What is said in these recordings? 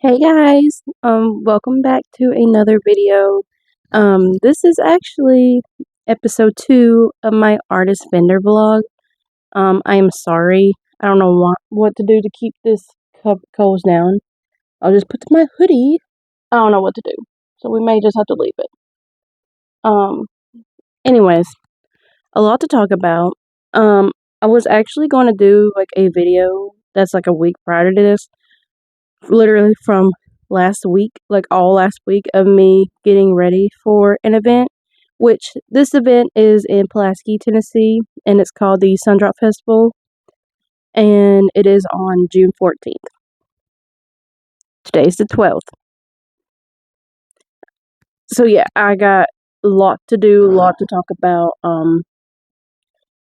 Hey guys, welcome back to another video. This is actually episode 2 of my artist vendor vlog. I am sorry. I don't know what to do to keep this coals down. I'll just put my hoodie. I don't know what to do, so we may just have to leave it. Um, anyways, a lot to talk about. I was actually going to do like a video that's like a week prior to this, literally from last week, like all last week, of me getting ready for an event, which this event is in Pulaski, Tennessee, and it's called the Sundrop Festival, and it is on June 14th. Today's the 12th. So yeah, I got a lot to do, a lot to talk about,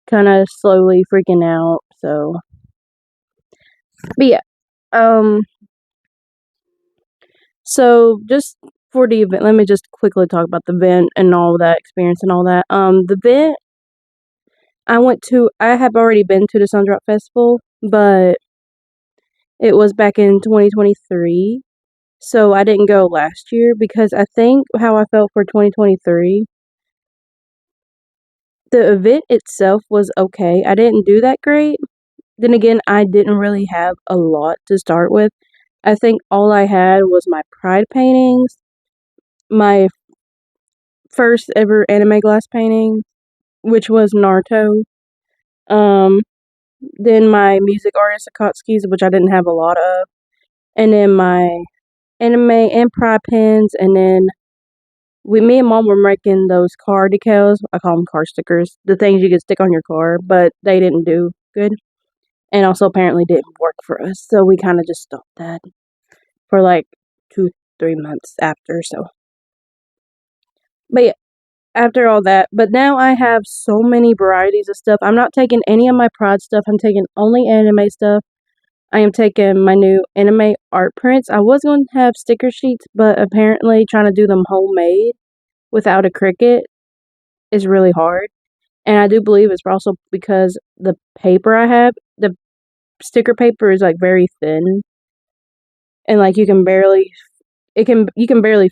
kind of slowly freaking out, so, but yeah, so just for the event, let me just quickly talk about the event and all that experience and all that. The event I have already been to the Sundrop Festival, but it was back in 2023. So I didn't go last year because I think how I felt for 2023, the event itself was okay. I didn't do that great. Then again, I didn't really have a lot to start with. I think all I had was my pride paintings, my first ever anime glass painting, which was Naruto. Um, then my music artist Akatsuki's, which I didn't have a lot of, and then my anime and pride pins, and then me and mom were making those car decals. I call them car stickers, the things you can stick on your car, but they didn't do good, and also apparently didn't work for us, so we kind of just stopped that for like 2-3 months after. So, but yeah, after all that, but now I have so many varieties of stuff. I'm not taking any of my pride stuff. I'm taking only anime stuff. I am taking my new anime art prints. I was going to have sticker sheets, but apparently trying to do them homemade without a Cricut is really hard. And I do believe it's also because the paper I have, the sticker paper is like very thin, and like you can barely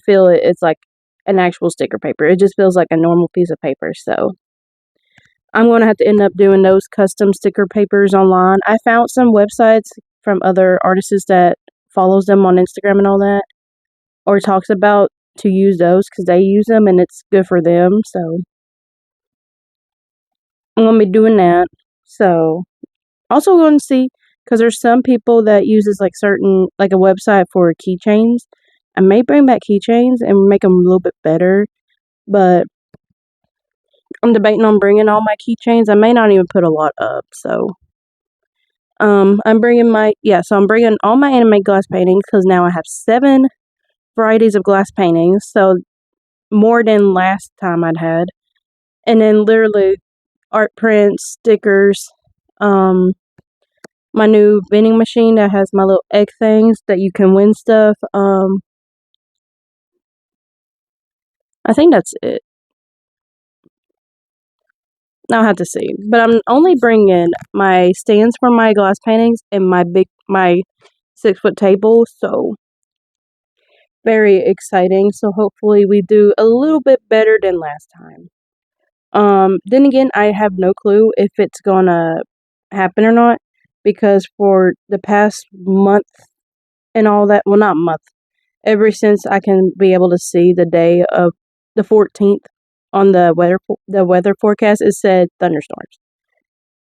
feel it. It's like an actual sticker paper. It just feels like a normal piece of paper. So I'm going to have to end up doing those custom sticker papers online. I found some websites from other artists that follows them on Instagram and all that, or talks about to use those because they use them and it's good for them. So I'm going to be doing that. So also going to see, because there's some people that uses like like a website for keychains. I may bring back keychains and make them a little bit better, but I'm debating on bringing all my keychains. I may not even put a lot up, so I'm bringing all my anime glass paintings because now I have 7 varieties of glass paintings, so more than last time I'd had, and then literally art prints, stickers, my new vending machine that has my little egg things that you can win stuff. I think that's it. I'll have to see. But I'm only bringing my stands for my glass paintings and my 6-foot table, so very exciting. So hopefully we do a little bit better than last time. Then again, I have no clue if it's gonna happen or not, because for the past month and all that, well, not month, ever since I can be able to see the day of the 14th on the weather forecast, it said thunderstorms.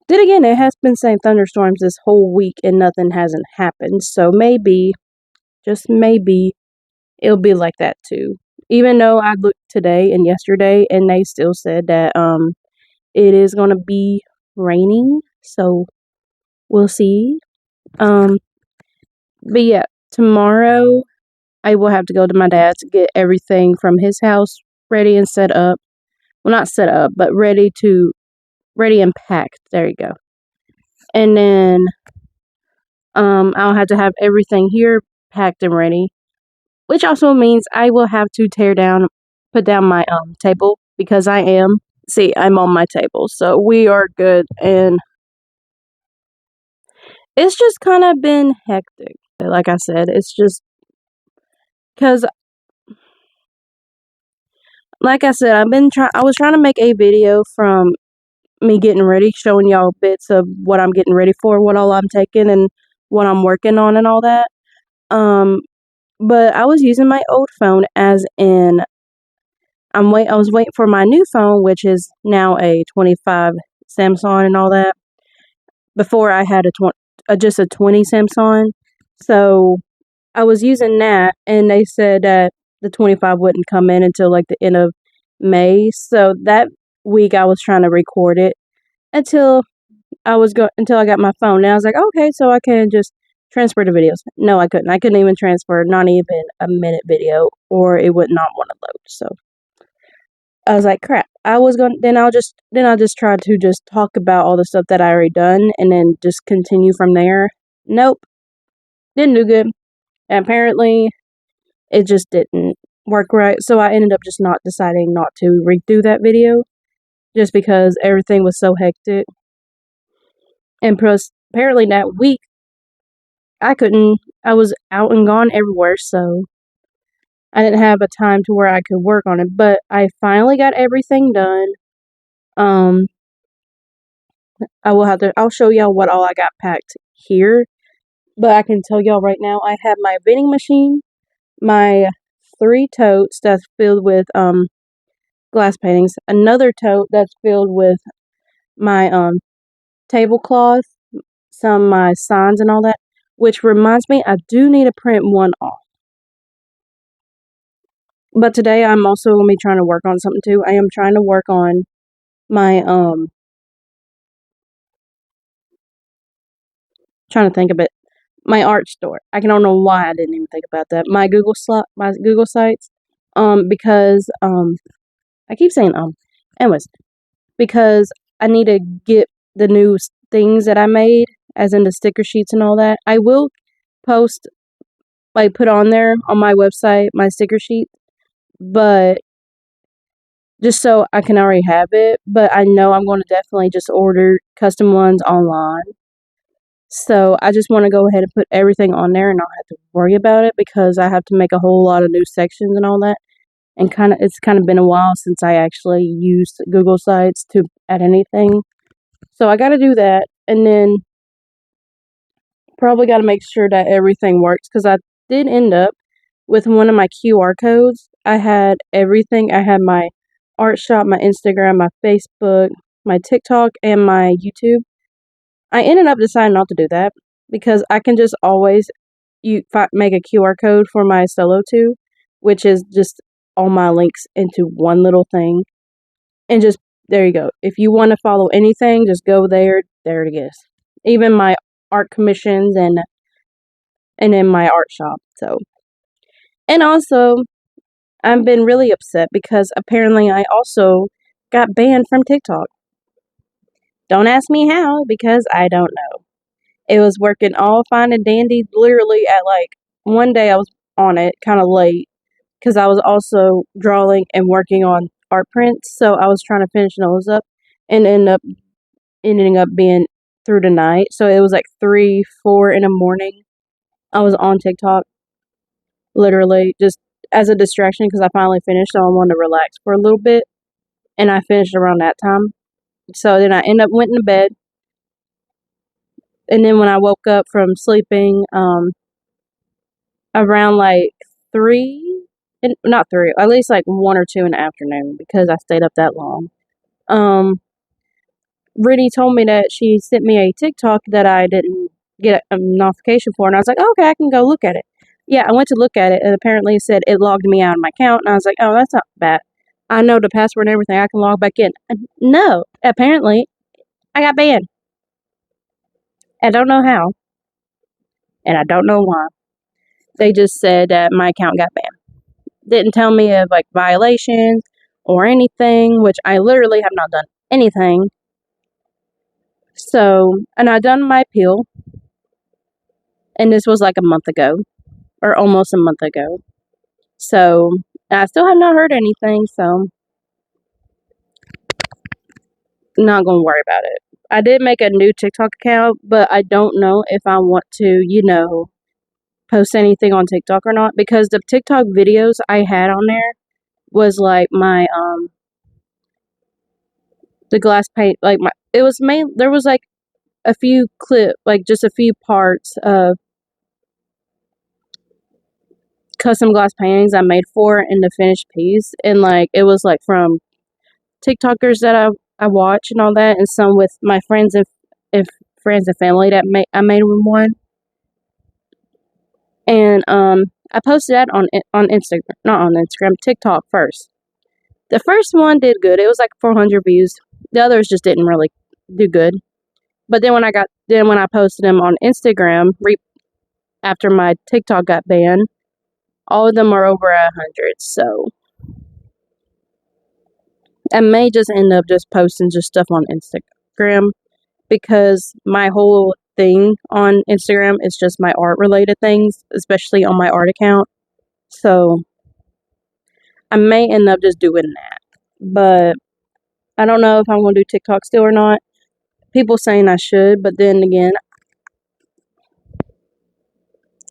Then again, it has been saying thunderstorms this whole week and nothing hasn't happened. So maybe, just maybe, it'll be like that too. Even though I looked today and yesterday and they still said that it is gonna be raining. So we'll see. But yeah, tomorrow I will have to go to my dad's to get everything from his house ready and set up. Well, not set up, but ready and packed. There you go. And then I'll have to have everything here packed and ready, which also means I will have to put down my table, because I'm on my table, so we are good, and it's just kind of been hectic. Like I said, it's just Because, like I said, I was trying to make a video from me getting ready, showing y'all bits of what I'm getting ready for, what all I'm taking, and what I'm working on, and all that. Um, but I was using my old phone, as in I was waiting for my new phone, which is now a 25 Samsung and all that. Before I had just a 20 Samsung, so I was using that, and they said that the 25 wouldn't come in until like the end of May. So that week I was trying to record it until until I got my phone. And I was like, okay, so I can just transfer the videos. No, I couldn't. I couldn't even transfer not even a minute video, or it would not want to load. So I was like, crap. I was going. I'll just try to just talk about all the stuff that I already done, and then just continue from there. Nope, didn't do good. And apparently, it just didn't work right. So I ended up just not deciding not to redo that video, just because everything was so hectic. And plus, apparently that week I couldn't. I was out and gone everywhere, so I didn't have a time to where I could work on it. But I finally got everything done. Um, I will have to. I'll show y'all what all I got packed here. But I can tell y'all right now, I have my vending machine, my 3 totes that's filled with glass paintings, another tote that's filled with my tablecloth, some of my signs and all that. Which reminds me, I do need to print one off. But today I'm also gonna be trying to work on something too. I am trying to work on my trying to think of it. My art store. I don't know why I didn't even think about that. My Google sites. Because I keep saying anyways, because I need to get the new things that I made, as in the sticker sheets and all that. I will post, like, put on there on my website my sticker sheet, but just so I can already have it. But I know I'm going to definitely just order custom ones online. So I just want to go ahead and put everything on there and not have to worry about it, because I have to make a whole lot of new sections and all that. And it's kind of been a while since I actually used Google Sites to add anything. So I got to do that, and then probably got to make sure that everything works, because I did end up with one of my QR codes. I had everything. I had my art shop, my Instagram, my Facebook, my TikTok, and my YouTube. I ended up deciding not to do that, because I can just always make a QR code for my solo too, which is just all my links into one little thing, and just there you go. If you want to follow anything, just go there. There it is. Even my art commissions and in my art shop. So, and also, I've been really upset because apparently I also got banned from TikTok. Don't ask me how, because I don't know. It was working all fine and dandy. Literally at like one day I was on it kind of late, because I was also drawing and working on art prints. So I was trying to finish those up, and ending up being through the night. So it was like 3, 4 in the morning. I was on TikTok, literally just as a distraction, because I finally finished. So I wanted to relax for a little bit, and I finished around that time. So then I went into bed, and then when I woke up from sleeping, around like 3, not 3, at least like 1 or 2 in the afternoon, because I stayed up that long. Um, Brittany told me that she sent me a TikTok that I didn't get a notification for, and I was like, oh, okay, I can go look at it. Yeah, I went to look at it, and apparently it said it logged me out of my account, and I was like, oh, that's not bad. I know the password and everything. I can log back in. No, apparently I got banned. I don't know how, and I don't know why. They just said that my account got banned. Didn't tell me of like violations or anything, which I literally have not done anything. So, and I done my appeal, and this was like a month ago, or almost a month ago. So, I still have not heard anything, so not gonna worry about it. I did make a new TikTok account, but I don't know if I want to, post anything on TikTok or not, because the TikTok videos I had on there was like my the glass paint, like my it was main there was like a few like just a few parts of custom glass paintings I made for in the finished piece, and like it was like from TikTokers that I watch and all that, and some with my friends and if friends and family that I made one, and I posted that on Instagram, not on Instagram, TikTok first. The first one did good. It was like 400 views. The others just didn't really do good. But then when I posted them on Instagram after my TikTok got banned, all of them are over 100. So I may just end up just posting just stuff on Instagram, because my whole thing on Instagram is just my art related things, especially on my art account. So I may end up just doing that. But I don't know if I'm going to do TikTok still or not. People saying I should, but then again,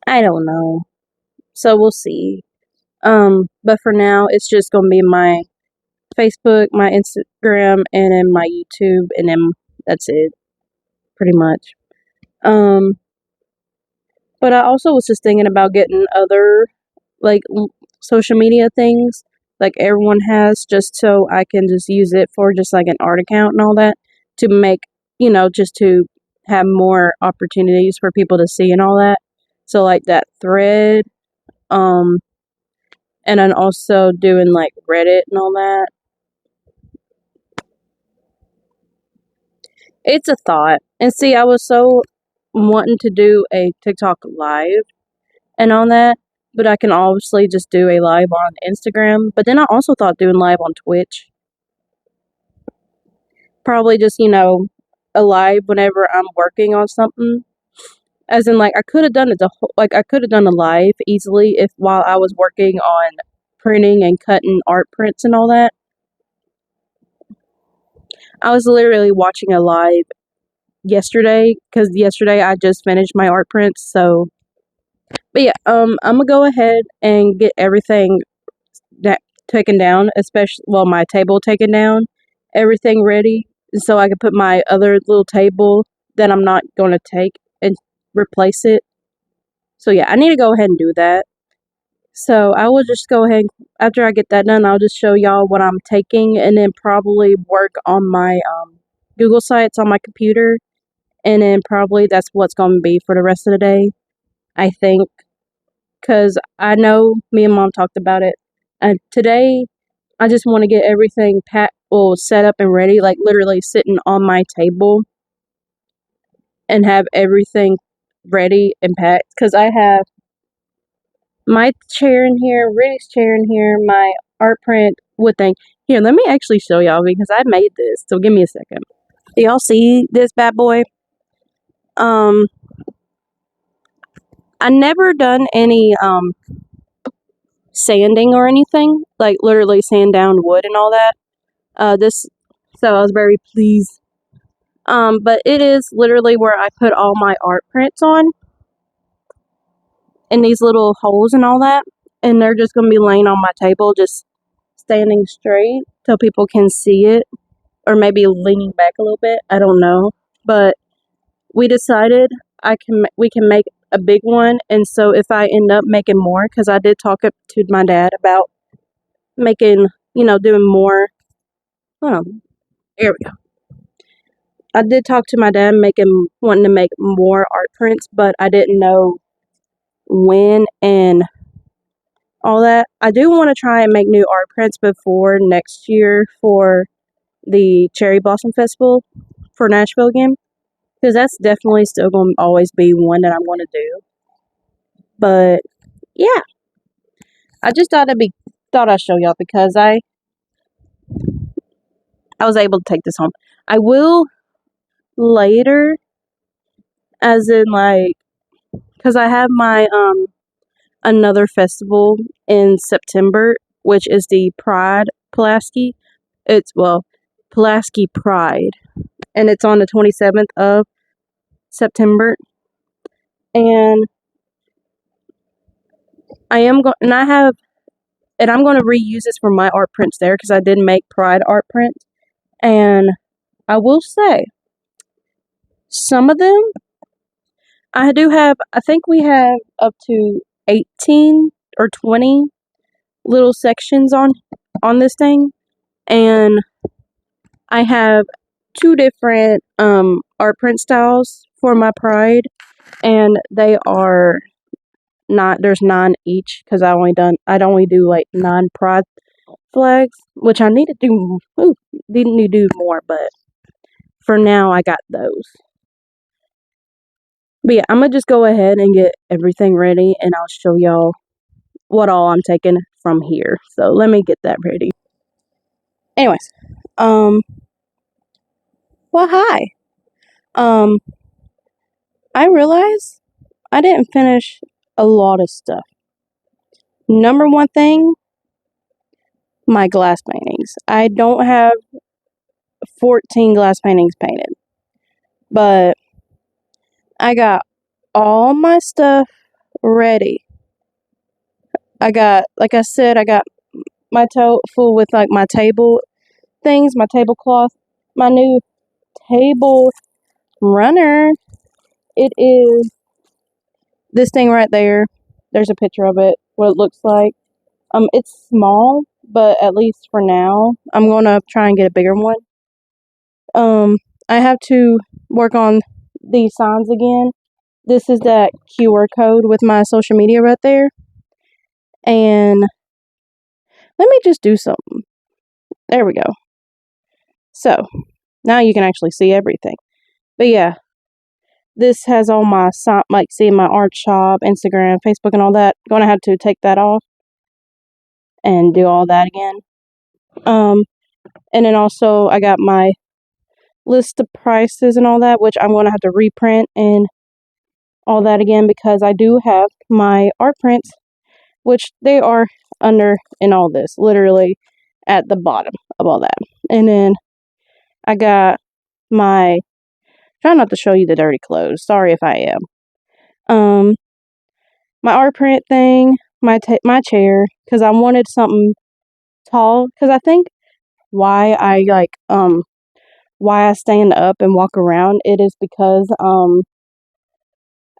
I don't know. So we'll see. But for now, it's just going to be my Facebook, my Instagram, and then my YouTube, and then that's it, pretty much. But I also was just thinking about getting other, like, social media things, like everyone has, just so I can just use it for just like an art account and all that, to make, just to have more opportunities for people to see and all that. So like that thread, um, and then also doing like Reddit and all that. It's a thought. And see, I was so wanting to do a TikTok live and all that, but I can obviously just do a live on Instagram. But then I also thought doing live on Twitch. Probably just, a live whenever I'm working on something. As in, like, I could have done it I could have done a live easily if while I was working on printing and cutting art prints and all that. I was literally watching a live yesterday, because yesterday I just finished my art prints. So, but yeah, I'm gonna go ahead and get everything that taken down, especially my table taken down, everything ready, so I can put my other little table that I'm not going to take and replace it. So yeah, I need to go ahead and do that. So I will just go ahead, after I get that done, I'll just show y'all what I'm taking, and then probably work on my Google Sites on my computer, and then probably that's what's going to be for the rest of the day, I think, because I know me and Mom talked about it. And today, I just want to get everything set up and ready, like literally sitting on my table, and have everything ready and packed. Because I have my chair in here, Riddy's chair in here, my art print wood thing. Here, let me actually show y'all, because I made this. So give me a second. Do y'all see this bad boy? I never done any sanding or anything, like literally sand down wood and all that. So I was very pleased. But it is literally where I put all my art prints on, in these little holes and all that, and they're just gonna be laying on my table, just standing straight so people can see it, or maybe leaning back a little bit. I don't know, but we decided we can make a big one, and so if I end up making more, because I did talk up to my dad about making, doing more. Oh, here we go. I did talk to my dad wanting to make more art prints, but I didn't know when and all that. I do want to try and make new art prints before next year for the Cherry Blossom Festival for Nashville again, because that's definitely still going to always be one that I'm going to do. But yeah, I just thought I'd show y'all, because I was able to take this home. I will later, as in like, because I have my another festival in September, which is the Pride Pulaski. Pulaski Pride, and it's on the 27th of September. And and I'm going to reuse this for my art prints there because I did make Pride art prints. And I will say, some of them, I think we have up to 18 or 20 little sections on this thing. And I have two different art print styles for my Pride. And they are not, there's 9 each because I'd only do like 9 Pride flags, which I need to do, didn't need to do more, but for now I got those. But yeah, I'm gonna just go ahead and get everything ready and I'll show y'all what all I'm taking from here. So let me get that ready. Anyways, um, well, hi. Um, I realize I didn't finish a lot of stuff. Number one thing, my glass paintings. I don't have 14 glass paintings painted, but I got all my stuff ready. Like I said, I got my tote full with like my table things, my tablecloth, my new table runner. It is this thing right there. There's a picture of it, what it looks like. It's small, but at least for now, I'm gonna try and get a bigger one. I have to work on these signs again. This is that QR code with my social media right there. And let me just do something. There we go. So, now you can actually see everything. But yeah, this has all my like see my art shop, Instagram, Facebook, and all that. Gonna have to take that off and do all that again. And then also I got my list of prices and all that, which I'm gonna have to reprint and all that again because I do have my art prints, which they are under in all this, literally at the bottom of all that. And then I got my try not to show you the dirty clothes. Sorry if I am. My art print thing, my chair, because I wanted something tall. Because I think why I why I stand up and walk around, it is because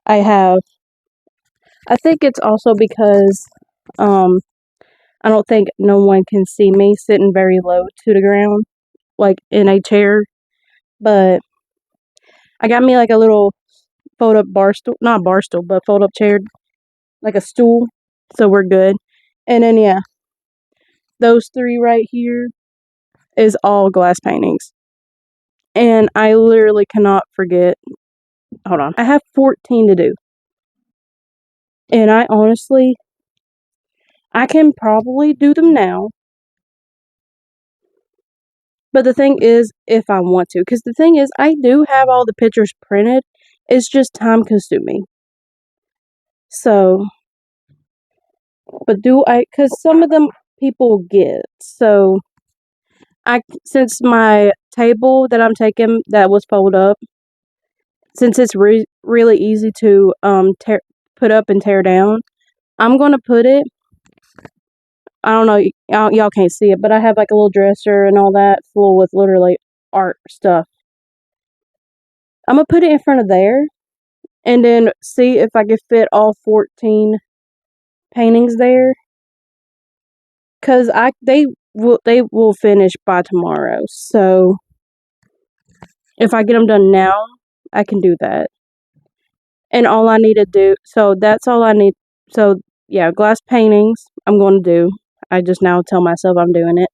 I have. I think it's also because I don't think no one can see me sitting very low to the ground, like in a chair. But I got me like a little fold up bar stool, not bar stool, but fold up chair, like a stool. So we're good. And then yeah, those 3 right here is all glass paintings. And I literally cannot forget. Hold on. I have 14 to do. And I can probably do them now. But the thing is, if I want to. Because the thing is, I do have all the pictures printed. It's just time consuming. So, but because some of them people get. So, since my table that I'm taking that was folded up, since it's really easy to put up and tear down, I'm gonna put it. I don't know, y'all can't see it, but I have like a little dresser and all that full with literally art stuff. I'm gonna put it in front of there, and then see if I can fit all 14 paintings there. Cause they will finish by tomorrow. So if I get them done now, I can do that. And all I need to do, so that's all I need. So yeah, glass paintings I'm going to do. I just now tell myself I'm doing it.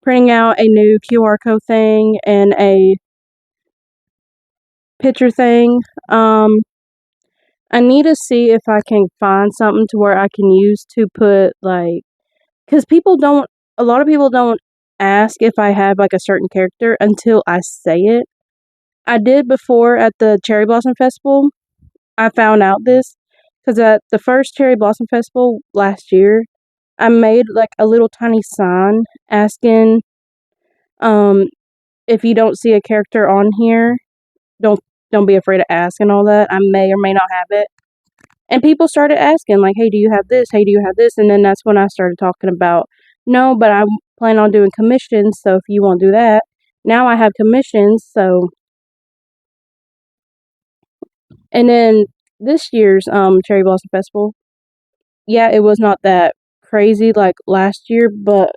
Printing out a new QR code thing and a picture thing. I need to see if I can find something to where I can use to put like, because a lot of people don't ask if I have like a certain character until I say it. I did before at the Cherry Blossom Festival. I found out this because at the first Cherry Blossom Festival last year, I made like a little tiny sign asking, if you don't see a character on here, don't don't be afraid to ask and all that. I may or may not have it. And people started asking, like, hey, do you have this? Hey, do you have this? And then that's when I started talking about, no, but I plan on doing commissions, so if you won't do that. Now I have commissions, so. And then this year's Cherry Blossom Festival, yeah, it was not that crazy like last year, but,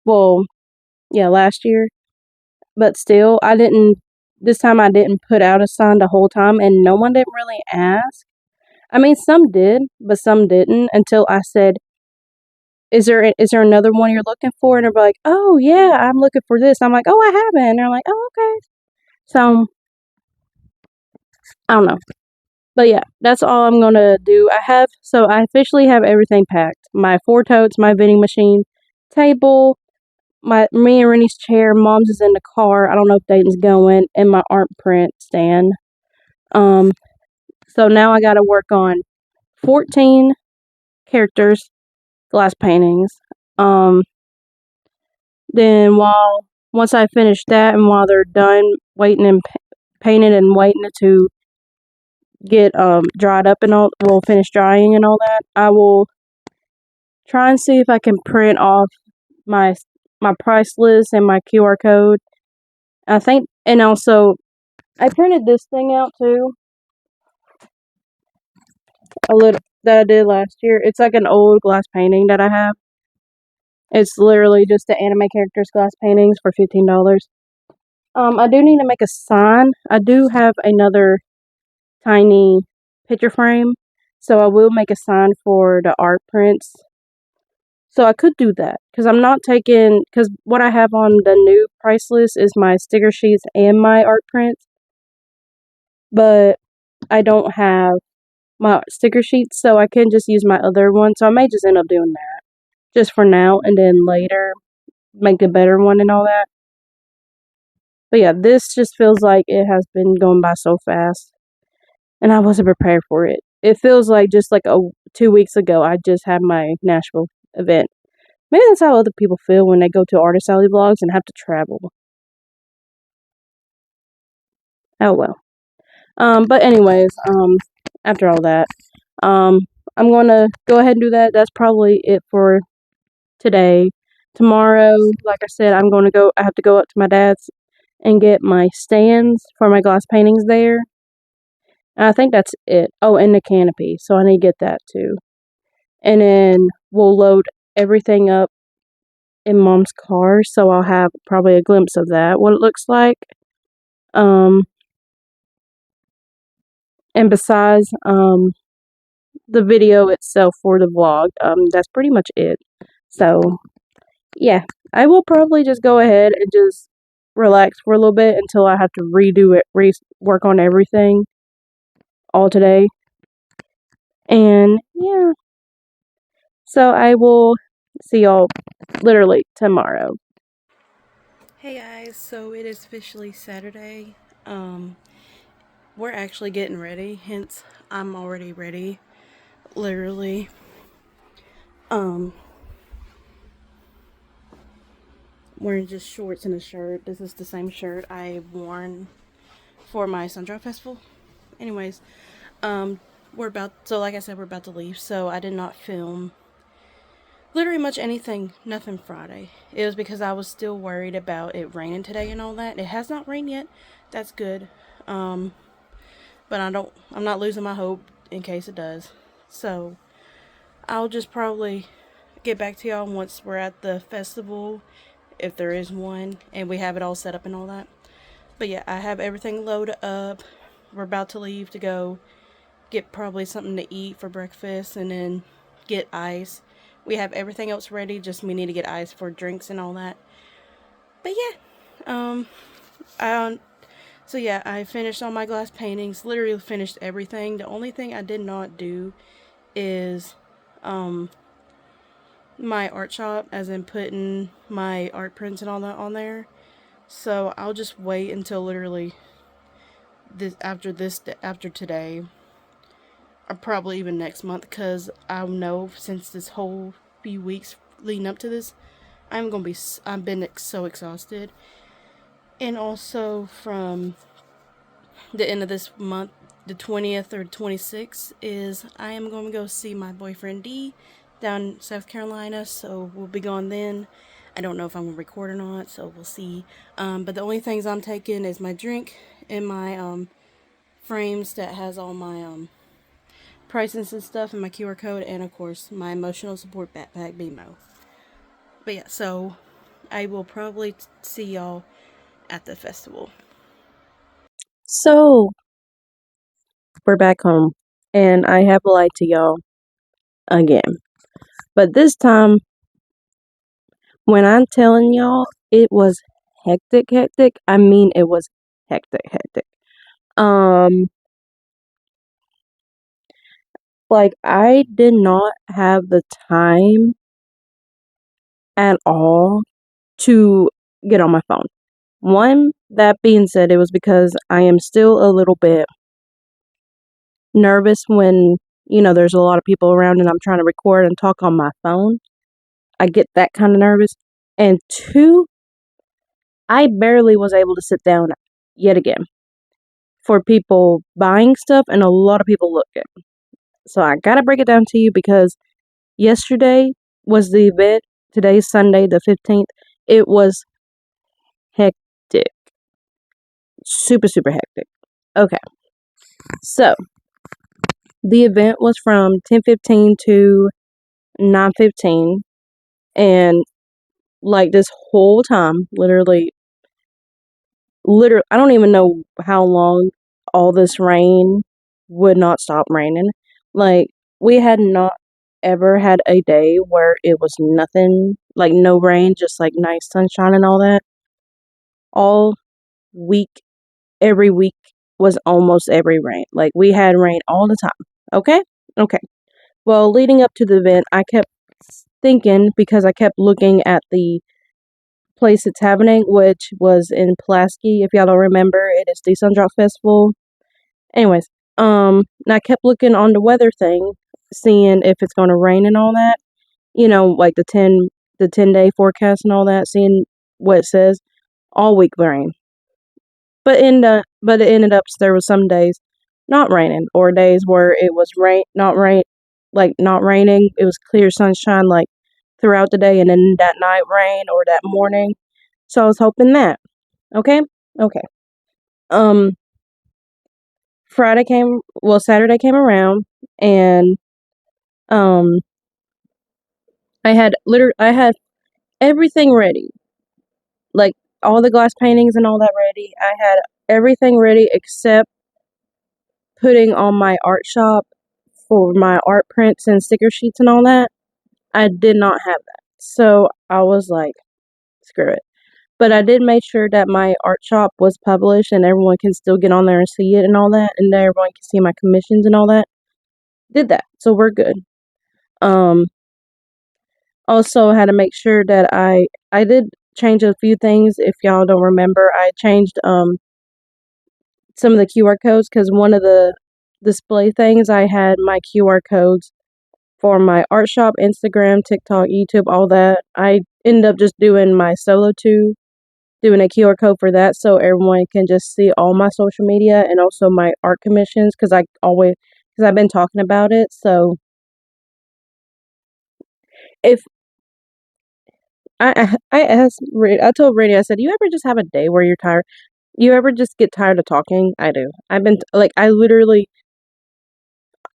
well, yeah, last year. But still, this time I didn't put out a sign the whole time, and no one didn't really ask. I mean, some did, but some didn't until I said, is there another one you're looking for? And they're like, oh, yeah, I'm looking for this. I'm like, oh, I haven't. And they're like, oh, okay. So, I don't know. But yeah, that's all I'm gonna do. I officially have everything packed. My 4 totes, my vending machine, table, me and Rennie's chair, Mom's is in the car. I don't know if Dayton's going, and my art print stand. Um, so now I gotta work on 14 characters, glass paintings. Um, then once I finish that, and while they're done waiting and painted and waiting to get dried up and all, will finish drying and all that, I will try and see if I can print off my my price list and my QR code. I think, and also I printed this thing out too, a little that I did last year. It's like an old glass painting that I have. It's literally just the anime characters glass paintings for $15. I do need to make a sign. I do have another tiny picture frame, so I will make a sign for the art prints. So I could do that because I'm not taking, because what I have on the new price list is my sticker sheets and my art prints, but I don't have my sticker sheets, so I can just use my other one. So I may just end up doing that just for now, and then later make a better one and all that. But yeah, this just feels like it has been going by so fast, and I wasn't prepared for it. It feels like just like 2 weeks ago, I just had my Nashville event. Maybe that's how other people feel when they go to Artist Alley vlogs and have to travel. Oh well. But anyways, after all that, um, I'm gonna go ahead and do that. That's probably it for today. Tomorrow, like I said, I have to go up to my dad's and get my stands for my glass paintings there. And I think that's it. Oh, and the canopy. So I need to get that too. And then we'll load everything up in Mom's car, so I'll have probably a glimpse of that, what it looks like. Um, and besides, the video itself for the vlog, that's pretty much it. So, yeah, I will probably just go ahead and just relax for a little bit until I have to redo it, work on everything all today. And yeah, so I will see y'all literally tomorrow. Hey guys, so it is officially Saturday. We're actually getting ready, hence I'm already ready. Literally. Wearing just shorts and a shirt. This is the same shirt I worn for my Sundrop festival. Anyways, like I said, we're about to leave, so I did not film literally much anything, nothing Friday. It was because I was still worried about it raining today and all that. It has not rained yet. That's good. But I'm not losing my hope in case it does. So, I'll just probably get back to y'all once we're at the festival, if there is one, and we have it all set up and all that. But yeah, I have everything loaded up. We're about to leave to go get probably something to eat for breakfast and then get ice. We have everything else ready, just we need to get ice for drinks and all that. But yeah, so yeah, I finished all my glass paintings, literally finished everything. The only thing I did not do is my art shop, as in putting my art prints and all that on there. So I'll just wait until literally after today, or probably even next month, because I know since this whole few weeks leading up to this, I've been so exhausted, and also from the end of this month the 20th or 26th is I am going to go see my boyfriend D down in South Carolina, so we'll be going then. I don't know if I'm going to record or not, so we'll see. But the only things I'm taking is my drink and my frames that has all my prices and stuff and my QR code, and of course my emotional support backpack BMO. But yeah, so I will probably see y'all at the festival. So we're back home, and I have lied to y'all again. But this time, when I'm telling y'all, it was hectic. I mean, it was hectic. Um, like I did not have the time at all to get on my phone. One, that being said, it was because I am still a little bit nervous when, there's a lot of people around and I'm trying to record and talk on my phone. I get that kind of nervous. And two, I barely was able to sit down yet again for people buying stuff and a lot of people looking. So I gotta break it down to you because yesterday was the event. Today's Sunday, the 15th. It was hectic. Super hectic. Okay. So the event was from 10:15 to 9:15, and like this whole time, literally, I don't even know how long all this rain would not stop raining. Like we had not ever had a day where it was nothing, like no rain, just like nice sunshine and all that. All week, every week was almost every rain. Like we had rain all the time. Okay? Okay. Well, leading up to the event, I kept thinking because I kept looking at the place it's happening, which was in Pulaski. If y'all don't remember, it is the Sundrop Festival. Anyways, and I kept looking on the weather thing, seeing if it's going to rain and all that. Like the 10-day forecast and all that, seeing what it says. All week rain. But it ended up there was some days not raining, or days where it was not raining. It was clear sunshine like throughout the day, and then that night rain or that morning. So I was hoping that. Okay, okay. Um, Saturday came around, and um, I had everything ready, like all the glass paintings and all that ready. I had everything ready except putting on my art shop for my art prints and sticker sheets and all that. I did not have that. So I was like, screw it. But I did make sure that my art shop was published and everyone can still get on there and see it and all that, and everyone can see my commissions and all that. Did that. So we're good. Um Also had to make sure that I did change a few things. If y'all don't remember, I changed some of the QR codes because one of the display things I had my QR codes for my art shop, Instagram, TikTok, YouTube, all that. I ended up just doing my solo too, doing a QR code for that so everyone can just see all my social media and also my art commissions because I've been talking about it. So if I told Randy, I said, you ever just have a day where you're tired? You ever just get tired of talking? I do.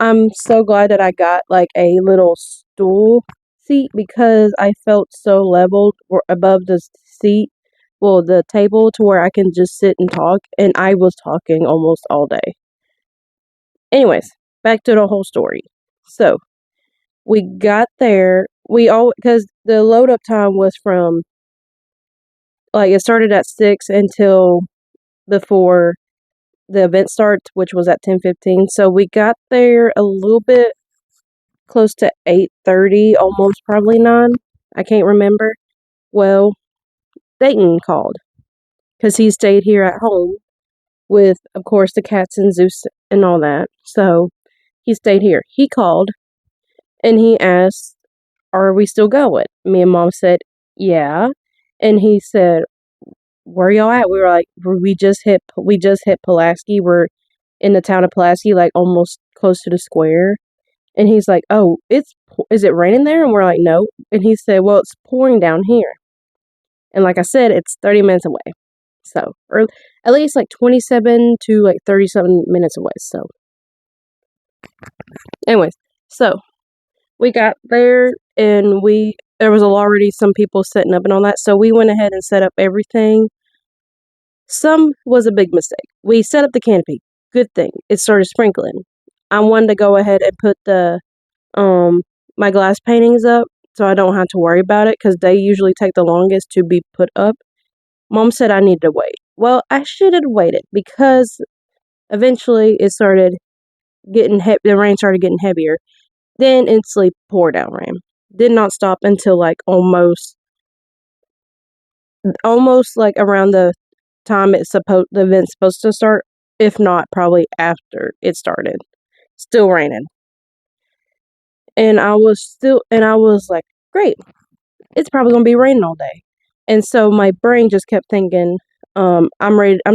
I'm so glad that I got like a little stool seat because I felt so leveled or above the seat, well, the table to where I can just sit and talk, and I was talking almost all day. Anyways, back to the whole story. So, we got there, because the load up time was from, like, it started at 6 until before the event starts, which was at 10:15. So, we got there a little bit close to 8:30, almost probably 9. I can't remember. Well, Dayton called because he stayed here at home with, of course, the cats and Zeus and all that. So he stayed here. He called and he asked, "Are we still going?" Me and Mom said, "Yeah." And he said, "Where y'all at?" We were like, "We just hit Pulaski. in the town of Pulaski, like almost close to the square. And he's like, "Oh, is it raining there?" And we're like, "No." And he said, "Well, it's pouring down here." And like I said, it's 30 minutes away. So, or at least like 27 to like 37 minutes away. So, anyways, so we got there and there was already some people setting up and all that. So we went ahead and set up everything. Some was a big mistake. We set up the canopy. Good thing. It started sprinkling. I wanted to go ahead and put my glass paintings up so I don't have to worry about it because they usually take the longest to be put up. Mom said I needed to wait. Well, I should have waited because eventually it started getting the rain started getting heavier. Then instantly poured down rain. Did not stop until like almost like around the time the event's supposed to start, if not probably after it started. Still raining. And I was like, great. It's probably going to be raining all day. And so my brain just kept thinking, I'm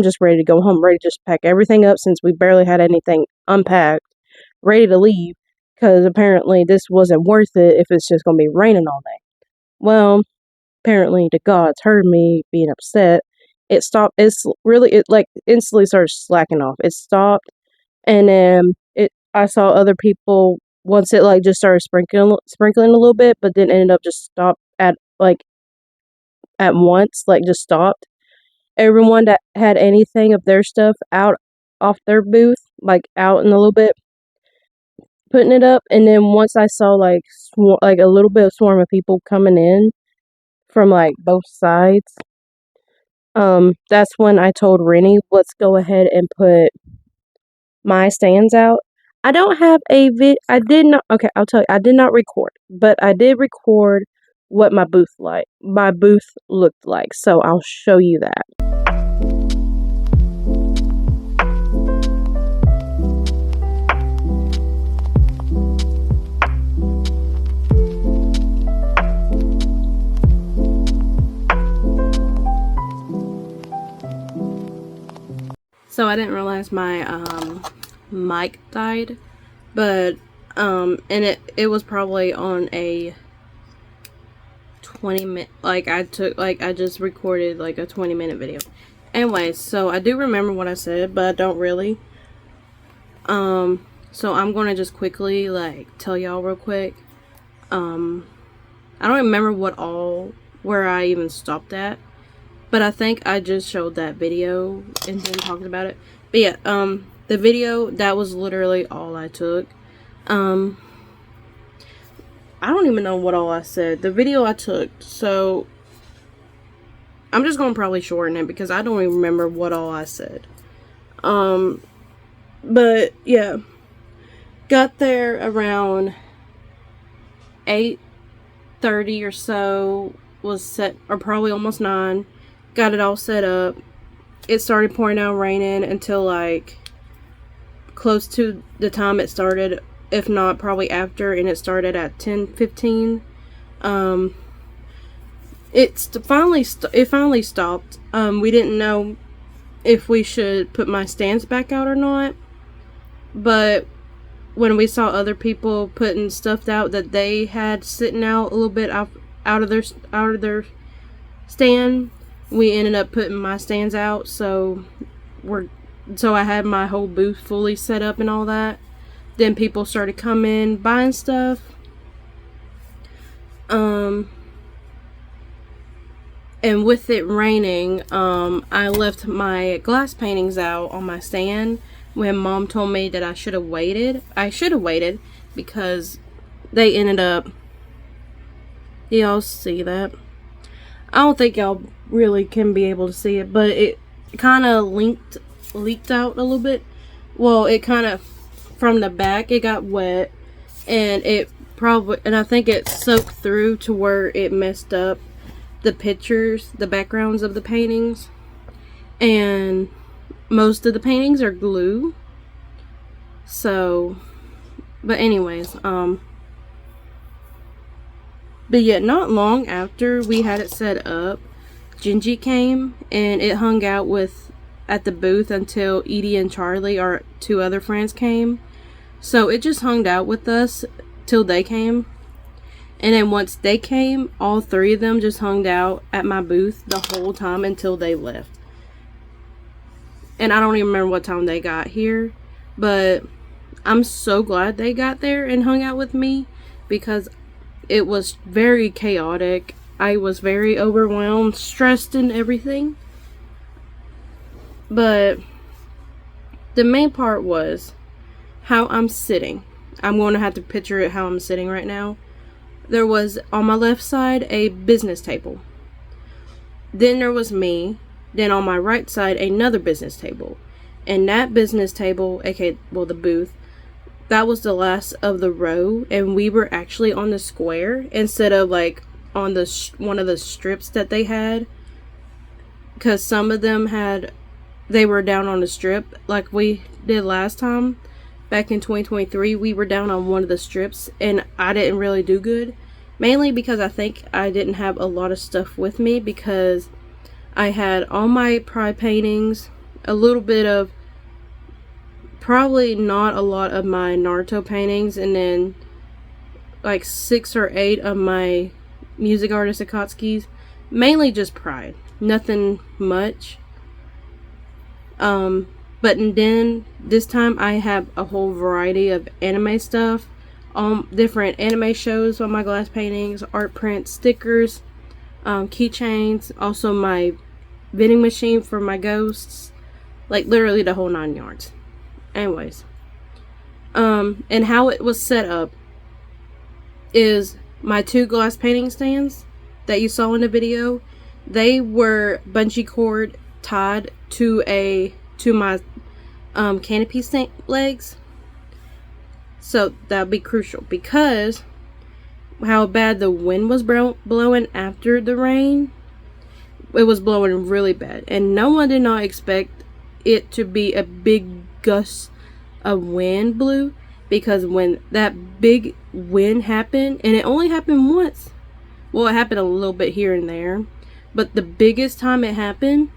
just ready to go home, ready to just pack everything up since we barely had anything unpacked, ready to leave, because apparently this wasn't worth it if it's just going to be raining all day. Well, apparently the gods heard me being upset. It stopped. It like instantly started slacking off. It stopped, and then I saw other people once it like just started sprinkling a little bit, but then ended up just stopped at once, like just stopped. Everyone that had anything of their stuff out off their booth, like out in a little bit, putting it up, and then once I saw like a little bit of swarm of people coming in from like both sides, that's when I told Rennie, let's go ahead and put my stands out. I don't have I did not, okay, I'll tell you, I did not record, but I did record what my booth looked like, so I'll show you that. So I didn't realize my mic died, but and it was probably on a 20-minute, like I just recorded like a 20-minute video. Anyways, so I do remember what I said, but I don't really. So I'm gonna just quickly like tell y'all real quick. I don't remember where I even stopped at. But I think I just showed that video and then talked about it. But yeah, the video, that was literally all I took. I don't even know what all I said. The video I took, so I'm just gonna probably shorten it because I don't even remember what all I said. But yeah, got there around 8:30 or so, was set, or probably almost 9. Got it all set up. It started pouring down raining until like close to the time it started, if not probably after, and it started at 10:15. It finally stopped. We didn't know if we should put my stands back out or not, but when we saw other people putting stuff out that they had sitting out a little bit out of their stand, we ended up putting my stands out. So I had my whole booth fully set up and all that. Then people started coming, buying stuff. And with it raining, I left my glass paintings out on my stand when Mom told me that I should have waited. I should have waited because they ended up, y'all see that? I don't think y'all really can be able to see it, but it kind of leaked out a little bit. Well, it kind of, from the back, it got wet, and I think it soaked through to where it messed up the pictures, the backgrounds of the paintings, and most of the paintings are glue. So, but anyways, but yet not long after we had it set up, Gingy came and it hung out with at the booth until Edie and Charlie, our 2 other friends, came. So it just hung out with us till they came. And then once they came, all 3 of them just hung out at my booth the whole time until they left. And I don't even remember what time they got here, but I'm so glad they got there and hung out with me, because it was very chaotic. I was very overwhelmed, stressed, and everything. But the main part was how I'm sitting. I'm going to have to picture it how I'm sitting right now. There was, on my left side, a business table. Then there was me. Then on my right side, another business table. And that business table, aka, well, the booth, that was the last of the row. And we were actually on the square instead of like on the one of the strips that they had. Because some of them they were down on the strip like we did last time. Back in 2023, we were down on one of the strips. And I didn't really do good. Mainly because I think I didn't have a lot of stuff with me, because I had all my pride paintings, a little bit of, probably not a lot of my Naruto paintings, and then like 6 or 8 of my music artist Akatsuki's. Mainly just pride, nothing much. But then this time I have a whole variety of anime stuff, different anime shows on my glass paintings, art prints, stickers, keychains, also my vending machine for my ghosts, like literally the whole 9 yards. Anyways, and how it was set up is my 2 glass painting stands that you saw in the video, they were bungee cord tied to my canopy legs. So that would be crucial, because how bad the wind was blowing after the rain. It was blowing really bad, and no one did not expect it to be a big gust of wind blew, because when that big wind happened, and it only happened once, well, it happened a little bit here and there, but the biggest time it happened,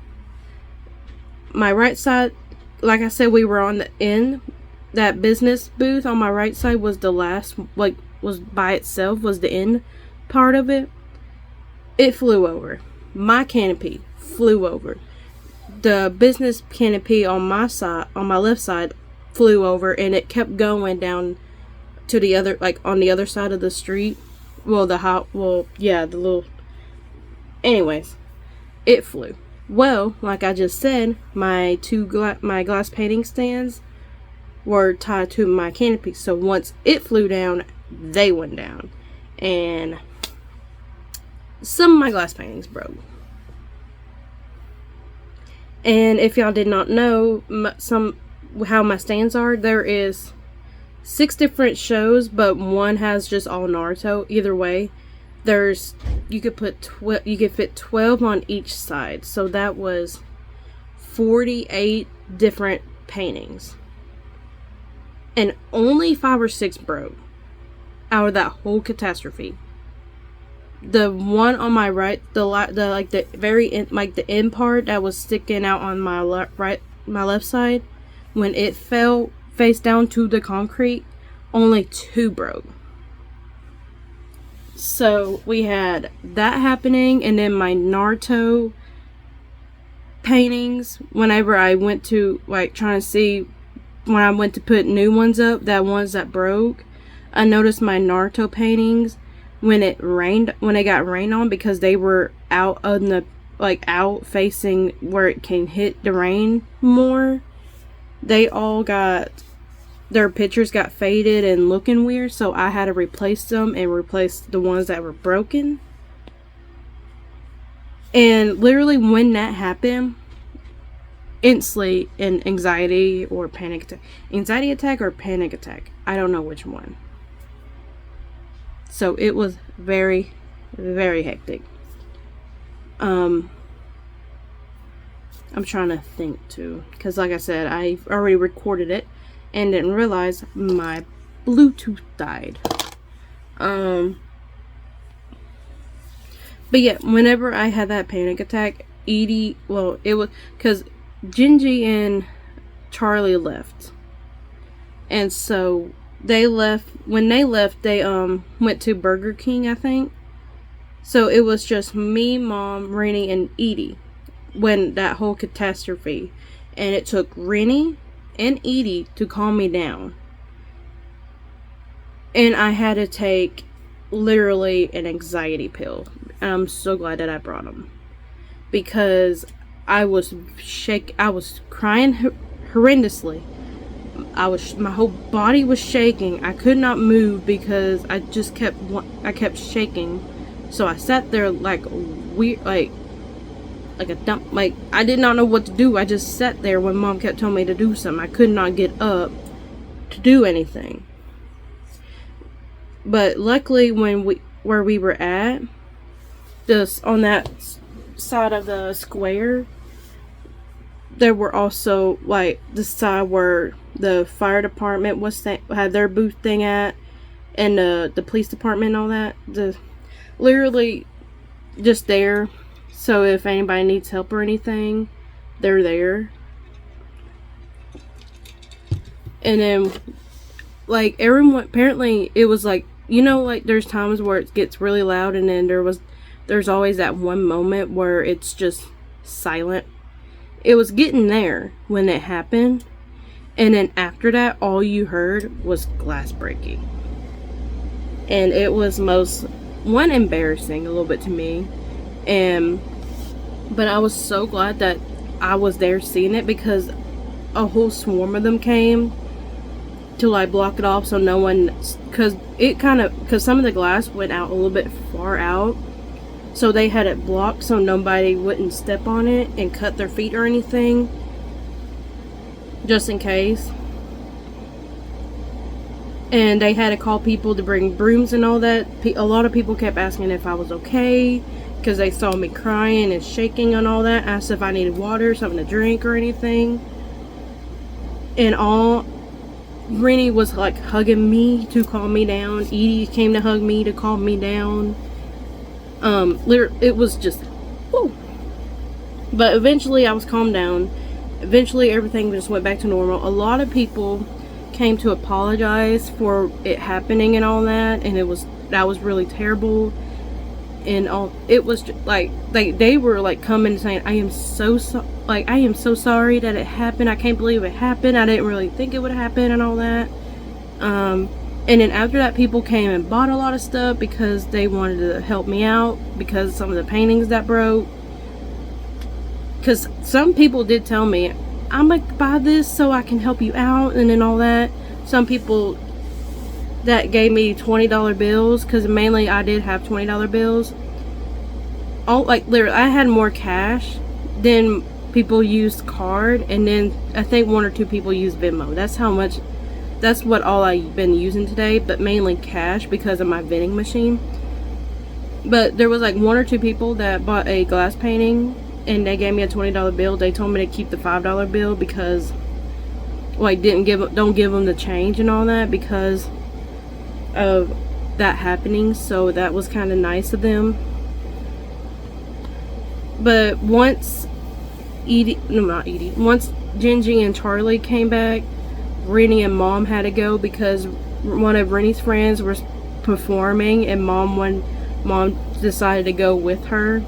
my right side, like I said, we were on the end, that business booth on my right side was the last, like, was by itself, was the end part of it. It flew over. My canopy flew over. The business canopy on my side, on my left side, flew over, and it kept going down to the other, like on the other side of the street. Well, the little. Anyways, it flew. Well, like I just said, my my glass painting stands were tied to my canopy. So once it flew down, they went down, and some of my glass paintings broke. And if y'all did not know how my stands are, there is 6 different shows, but one has just all Naruto. Either way, you could fit 12 on each side. So that was 48 different paintings, and only 5 or 6 broke out of that whole catastrophe. The one on my right, the very end, like the end part that was sticking out on my left side, when it fell face down to the concrete, only 2 broke. So we had that happening, and then my Naruto paintings, whenever I went to, like, trying to see, when I went to put new ones up, that ones that broke, I noticed my Naruto paintings, when it got rained on, because they were out on the, like, out facing where it can hit the rain more, their pictures got faded and looking weird, so I had to replace them and replace the ones that were broken. And literally when that happened, instantly an anxiety or panic attack. Anxiety attack or panic attack. I don't know which one. So it was very, very hectic. I'm trying to think too, because like I said, I already recorded it and didn't realize my Bluetooth died. But yeah, whenever I had that panic attack, Edie, well, it was because Gingy and Charlie left. And so they left. When they left, they went to Burger King, I think. So it was just me, Mom, Rennie, and Edie when that whole catastrophe. And it took Rennie and Edie to calm me down. And I had to take literally an anxiety pill. And I'm so glad that I brought them. Because I was crying horrendously. My whole body was shaking. I could not move because I kept shaking. So I sat there like weird, like a dump. Like I did not know what to do. I just sat there when Mom kept telling me to do something. I could not get up to do anything. But luckily, where we were at, just on that side of the square, there were also like the side where the fire department had their booth thing at, and the police department and all that. Literally just there. So if anybody needs help or anything, they're there. And then like everyone, apparently it was like, like there's times where it gets really loud, and then there's always that one moment where it's just silent. It was getting there when it happened, and then after that, all you heard was glass breaking. And it was embarrassing a little bit to me, but I was so glad that I was there seeing it, because a whole swarm of them came to like block it off, so no one, because some of the glass went out a little bit far out, so they had it blocked so nobody wouldn't step on it and cut their feet or anything, just in case. And they had to call people to bring brooms and all that. A lot of people kept asking if I was okay, because they saw me crying and shaking and all that. Asked if I needed water, something to drink or anything. And Rennie was like hugging me to calm me down. Edie came to hug me to calm me down. It was just, whoo. But eventually I was calmed down. Eventually everything just went back to normal. A lot of people came to apologize for it happening and all that, and that was really terrible. And it was just, like they were like coming and saying, I am so sorry that it happened. I can't believe it happened. I didn't really think it would happen and all that. And then after that, people came and bought a lot of stuff because they wanted to help me out because of some of the paintings that broke. Because some people did tell me, I'm gonna buy this so I can help you out and then all that. Some people that gave me $20 bills, because mainly I did have $20 bills. Literally, I had more cash than people used card, and then I think one or two people used Venmo. That's what all I've been using today, but mainly cash because of my vending machine. But there was like one or two people that bought a glass painting, and they gave me a $20 bill. They told me to keep the $5 bill because, like, don't give them the change and all that because of that happening. So that was kind of nice of them. But once once Gingy and Charlie came back, Rennie and Mom had to go because one of Rennie's friends was performing, and Mom decided to go with her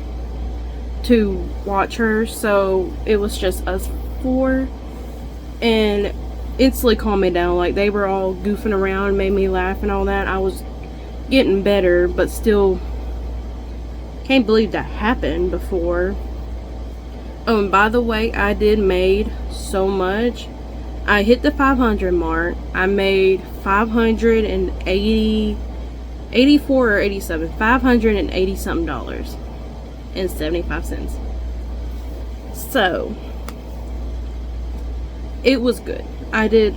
to watch her. So it was just us four, and instantly calmed me down. Like, they were all goofing around, made me laugh and all that. I was getting better, but still can't believe that happened before. Oh, and by the way, I did made so much. I hit the 500 mark. I made 84 or 87, $580 something dollars and 75 cents. So it was good. I did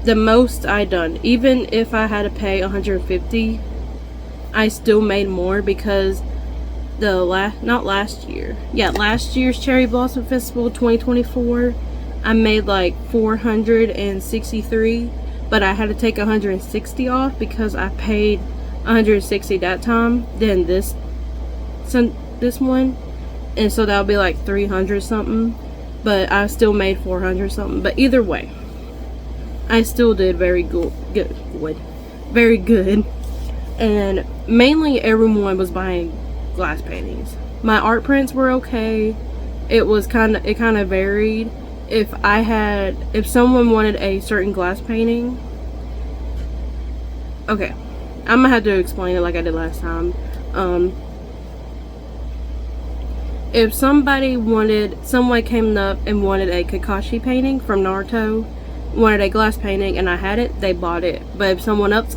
the most I done. Even if I had to pay $150, I still made more because last year's Cherry Blossom Festival 2024, I made like 463, but I had to take 160 off because I paid 160 that time, then this one, and so that'll be like 300 something. but I still made 400 something. But either way, I still did very good, very good. And mainly everyone was buying glass paintings. My art prints were okay. It kind of varied. If someone wanted a certain glass painting, okay, I'm gonna have to explain it like I did last time. If someone came up and wanted a Kakashi painting from Naruto, wanted a glass painting, and I had it, they bought it. But if someone else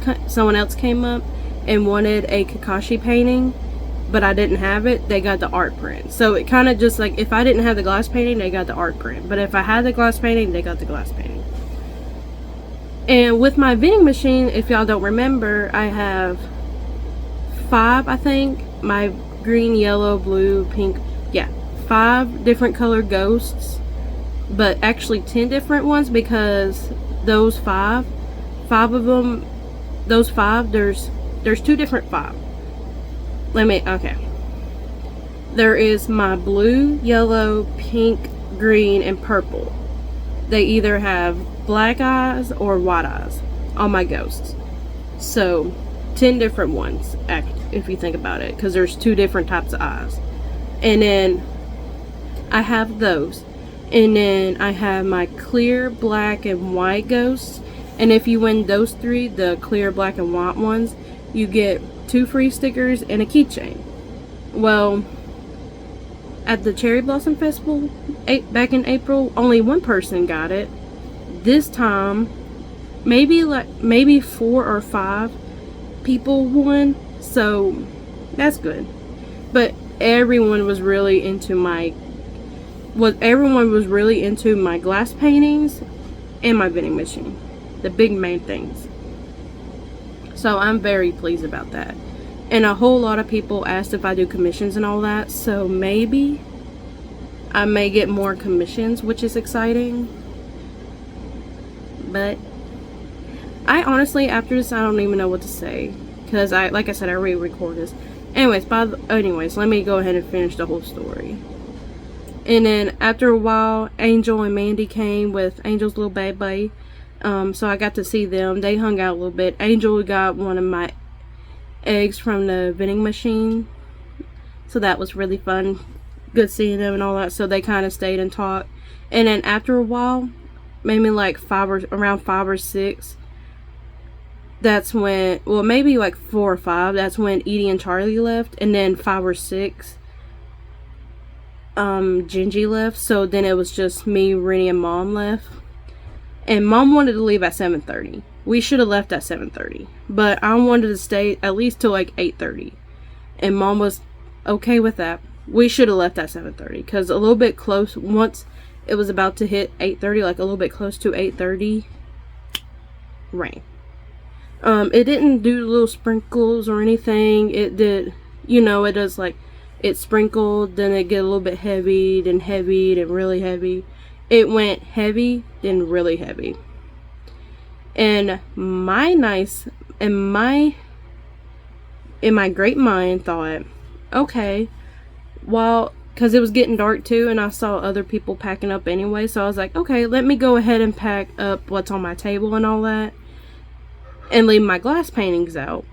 came up and wanted a Kakashi painting, but I didn't have it, they got the art print. So it kind of just like, if I didn't have the glass painting, they got the art print. But if I had the glass painting, they got the glass painting. And with my vending machine, if y'all don't remember, I have 5, I think. My green, yellow, blue, pink, yeah, 5 different colored ghosts. But actually 10 different ones, because those 5 of them, there's 2 different 5. Okay. There is my blue, yellow, pink, green, and purple. They either have black eyes or white eyes on my ghosts. So 10 different ones, if you think about it, because there's 2 different types of eyes. And then I have those. And then I have my clear, black, and white ghosts. And if you win those 3, the clear, black, and white ones, you get 2 free stickers and a keychain. Well, at the Cherry Blossom Festival back in April, only 1 person got it. This time, maybe 4 or 5 people won, so that's good. But everyone was really into my glass paintings and my vending machine, the big main things. So I'm very pleased about that. And a whole lot of people asked if I do commissions and all that, so maybe I may get more commissions, which is exciting. But I honestly, after this, I don't even know what to say, because like I said, I re-record this. Anyways, let me go ahead and finish the whole story. And then after a while, Angel and Mandy came with Angel's little baby. So I got to see them. They hung out a little bit. Angel got one of my eggs from the vending machine, so that was really fun. Good seeing them and all that. So they kind of stayed and talked. And then after a while, maybe like around 5 or 6, that's when, well, maybe like 4 or 5, that's when Edie and Charlie left. And then 5 or 6, Gingy left. So then it was just me, Rennie, and Mom left. And Mom wanted to leave at 7:30. We should have left at 7:30, but I wanted to stay at least till like 8:30, and Mom was okay with that. We should have left at 7:30, because a little bit close, once it was about to hit 8:30, like a little bit close to 8:30, rain. It didn't do little sprinkles or anything. It did, it does, like, it sprinkled, then it get a little bit heavy, then really heavy. It went heavy, then really heavy. And my great mind thought, okay, well, because it was getting dark too, and I saw other people packing up anyway, so I was like, okay, let me go ahead and pack up what's on my table and all that, and leave my glass paintings out,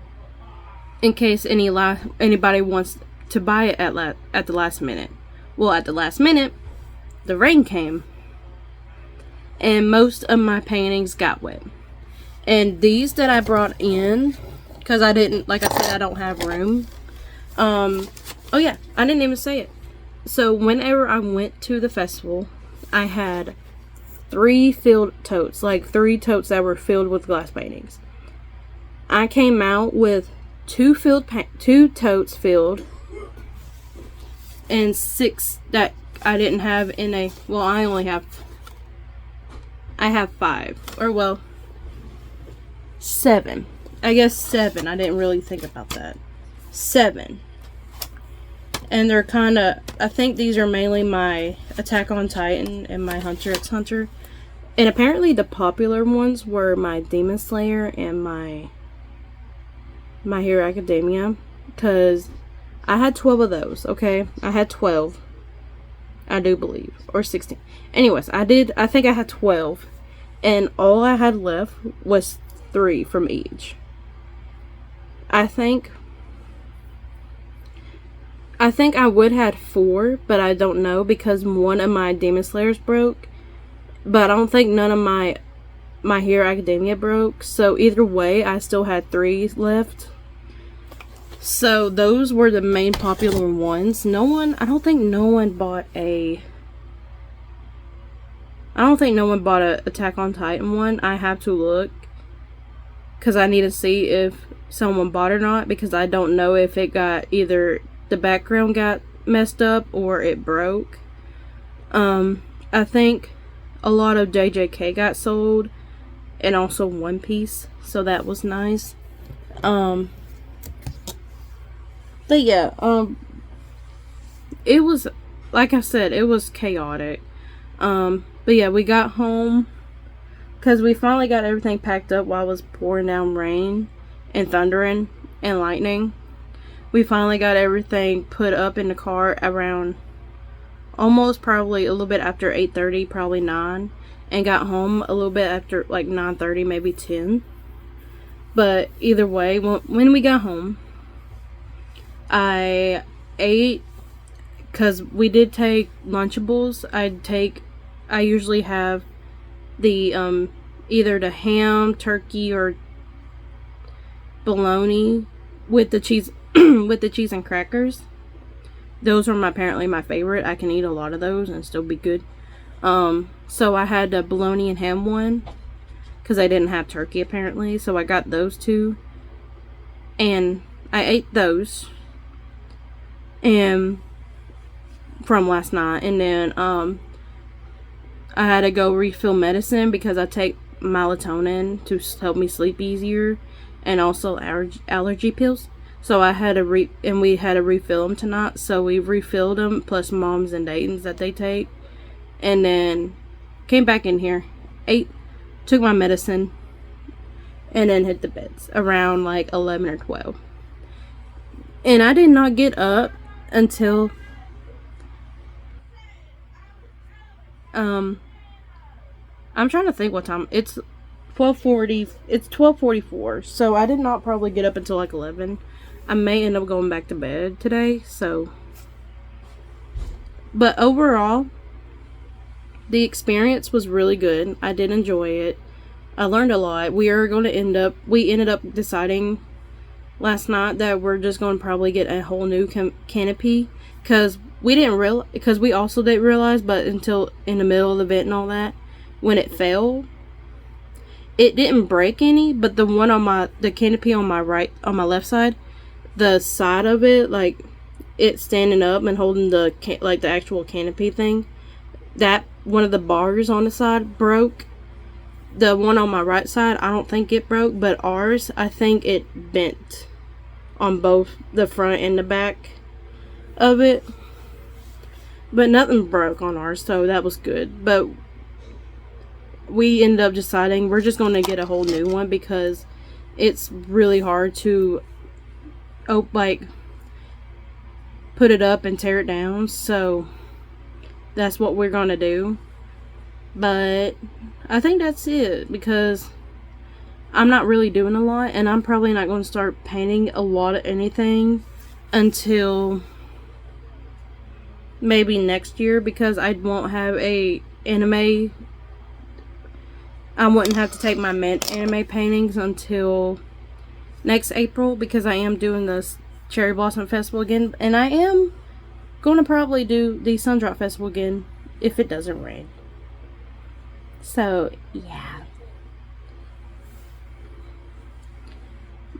in case anybody wants to buy it at the last minute. Well, at the last minute, the rain came, and most of my paintings got wet. And these that I brought in, because I didn't, like I said, I don't have room. Oh yeah, I didn't even say it. So whenever I went to the festival, I had 3 filled totes, like 3 totes that were filled with glass paintings. I came out with 2 totes filled, and 6 that I didn't have in a, well, I have 5, or well, 7. I guess 7. I didn't really think about that. 7. And they're kind of, I think these are mainly my Attack on Titan and my Hunter x Hunter. And apparently the popular ones were my Demon Slayer and my Hero Academia. Because I had 12 of those, okay? I had 12. I do believe, or 16. Anyways, I think I had 12, and all I had left was 3 from each. I think I would had 4, but I don't know because one of my Demon Slayers broke. But I don't think none of my Hero Academia broke. So either way, I still had 3 left. So those were the main popular ones. I don't think no one bought a Attack on Titan one. I have to look, because I need to see if someone bought it or not, because I don't know if it got, either the background got messed up or it broke. I think a lot of JJK got sold, and also One Piece, so that was nice. But yeah, it was, like I said, it was chaotic. But yeah, we got home, because we finally got everything packed up while it was pouring down rain and thundering and lightning. We finally got everything put up in the car around almost probably a little bit after 8:30, probably 9, and got home a little bit after like 9:30, maybe 10. But either way, when we got home, I ate, because we did take Lunchables. I usually have the either the ham, turkey, or bologna with the cheese with the cheese and crackers. Those are apparently my favorite. I can eat a lot of those and still be good. So I had the bologna and ham one, because I didn't have turkey apparently. So I got those 2, and I ate those and from last night. And then I had to go refill medicine, because I take melatonin to help me sleep easier, and also allergy pills. So I had to we had to refill them tonight. So we refilled them, plus Moms and Dayton's that they take, and then came back in here, ate, took my medicine, and then hit the beds around like 11 or 12. And I did not get up until I'm trying to think what time. It's 12:40. It's 12:44. So I did not probably get up until like 11. I may end up going back to bed today. So, but overall, the experience was really good. I did enjoy it. I learned a lot. We ended up deciding last night that we're just going to probably get a whole new canopy, because we also didn't realize, but until in the middle of the event and all that, when it fell, it didn't break any, but the one on the canopy on my left side, the side of it, like it standing up and holding the actual canopy thing, that one of the bars on the side broke. The one on my right side, I don't think it broke, but ours, I think it bent on both the front and the back of it. But nothing broke on ours, so that was good. But we ended up deciding we're just going to get a whole new one, because it's really hard to put it up and tear it down. So that's what we're going to do. But I think that's it, because I'm not really doing a lot, and I'm probably not going to start painting a lot of anything until maybe next year, because I won't have a anime. I wouldn't have to take my anime paintings until next April, because I am doing this Cherry Blossom Festival again, and I am going to probably do the Sundrop Festival again if it doesn't rain. So, yeah.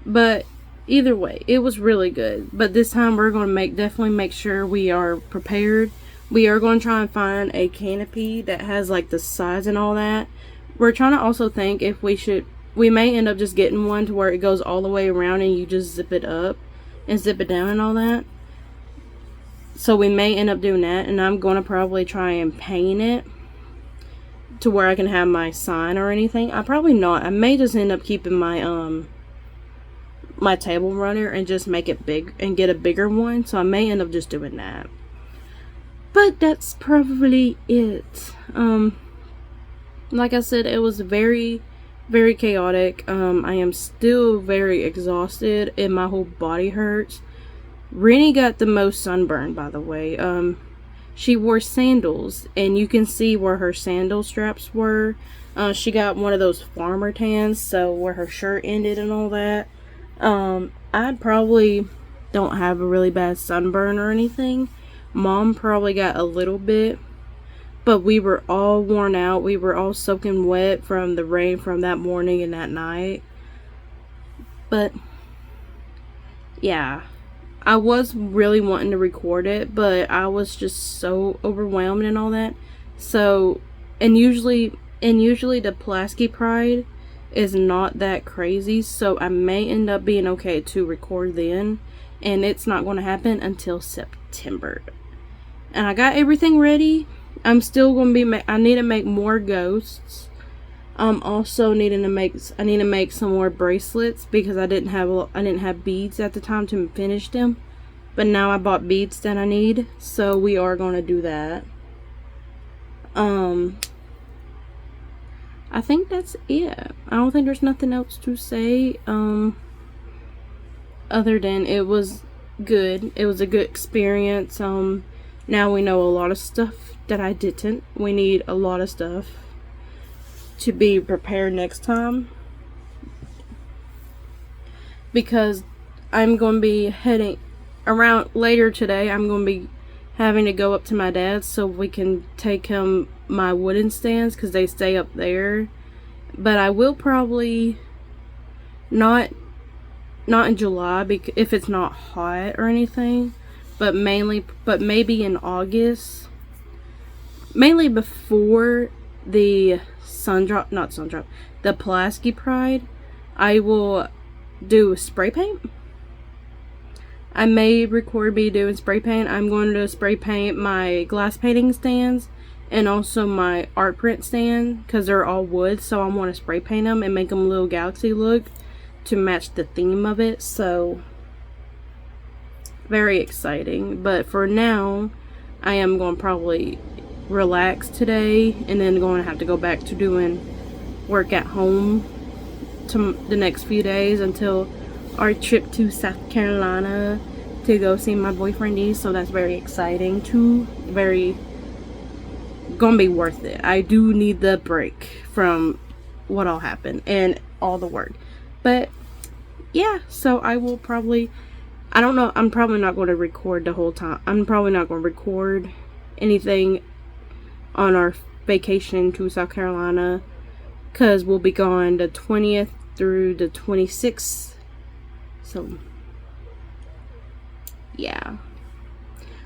But either way, it was really good. But this time we're going to definitely make sure we are prepared. We are going to try and find a canopy that has like the sides and all that. We're trying to also think if we may end up just getting one to where it goes all the way around and you just zip it up and zip it down and all that. So we may end up doing that, and I'm going to probably try and paint it to where I can have my sign or anything. I probably not. I may just end up keeping my my table runner and just make it big and get a bigger one. So I may end up just doing that. But that's probably it. Like I said, it was very, very chaotic. I am still very exhausted and my whole body hurts. Rennie got the most sunburn, by the way. She wore sandals, and you can see where her sandal straps were. She got one of those farmer tans, so where her shirt ended and all that. I probably don't have a really bad sunburn or anything. Mom probably got a little bit, but we were all worn out. We were all soaking wet from the rain from that morning and that night. But yeah, I was really wanting to record it, but I was just so overwhelmed and all that. So, and usually the Pulaski Pride is not that crazy, so I may end up being okay to record then, and it's not going to happen until September. And I got everything ready. I'm still going to be I need to make more ghosts. Also needing to make I need to make some more bracelets because I didn't have beads at the time to finish them, but now I bought beads that I need, so we are going to do that. I think that's it. I don't think there's nothing else to say other than it was good. It was a good experience. Now we know a lot of stuff that I didn't. We need a lot of stuff to be prepared next time, because I'm going to be heading around later today. I'm going to be having to go up to my dad's so we can take him my wooden stands because they stay up there. But I will probably not in July if it's not hot or anything, but maybe in August, mainly before the the Pulaski Pride. I will do spray paint. I may record me doing spray paint. I'm going to spray paint my glass painting stands and also my art print stand because they're all wood, so I want to spray paint them and make them a little galaxy look to match the theme of it. So very exciting. But for now, I am going to probably relax today and then going to have to go back to doing work at home to the next few days until our trip to South Carolina to go see my boyfriend. So that's very exciting too. Gonna be worth it. I do need the break from what all happened and all the work. But yeah, so I will probably, I don't know, I'm probably not going to record the whole time. I'm probably not going to record anything on our vacation to South Carolina because we'll be gone the 20th through the 26th. So yeah,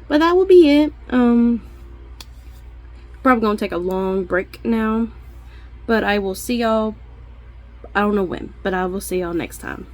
but that will be it. Probably gonna take a long break now, but I will see y'all, I don't know when, but I will see y'all next time.